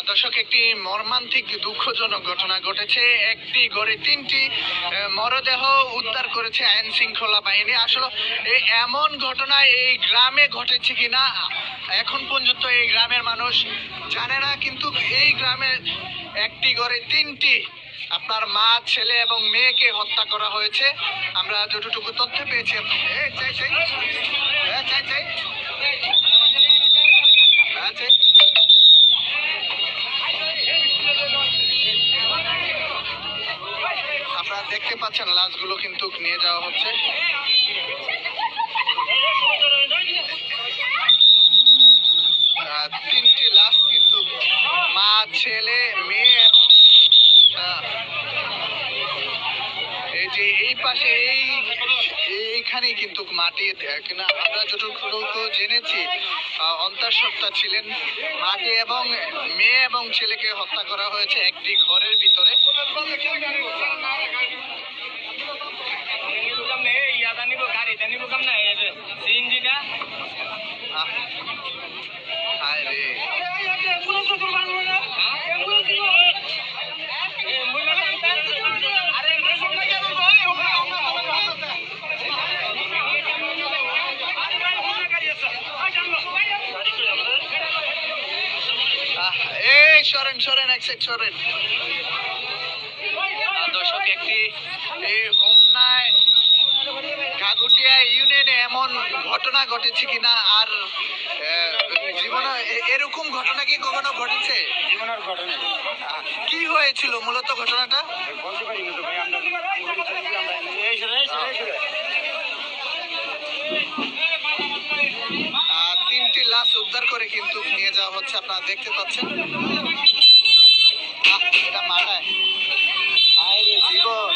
দর্শক, একটি মর্মান্তিক দুঃখজনক ঘটনা ঘটেছে। একটি ঘরে 3টি মরদেহ উদ্ধার করেছে আইন শৃঙ্খলা বাহিনী। আসলে এমন ঘটনা এই গ্রামে ঘটেছে কিনা এখন পর্যন্ত এই গ্রামের মানুষ জানে না, কিন্তু এই গ্রামে একটি ঘরে 3টি আপনার মা, ছেলে এবং মেয়েকে হত্যা করা হয়েছে। আমরা যতটুকু তথ্য পেয়েছি আপনারা দেখতে পাচ্ছেন লাশগুলো কিন্তু নিয়ে যাওয়া হচ্ছে। 3টি লাশ কিন্তু মা, ছেলে, মেয়ে এবং এই যে এই পাশে এইখানে কিন্তু মাটি কিনা আমরা যতটুকু জেনেছি অন্তঃসত্ত্বা ছিলেন। মাটি এবং মেয়ে এবং ছেলেকে হত্যা করা হয়েছে একটি ঘরের ভিতরে। দর্শক, একটি এই হোমনায় ঘাগুটিয়া ইউনিয়নে এমন ঘটনা ঘটেছে কিনা আর জীবনে এরকম ঘটনা কি কখনো ঘটেছে? জীবনের ঘটনা কি হয়েছিল মূলত ঘটনাটা? বলতে পারি না তো ভাই। আমরা 3টি লাশ উদ্ধার করে কিন্তু নিয়ে যাওয়া হচ্ছে। আপনারা দেখতে পাচ্ছেন এটা মাথায় জীবন।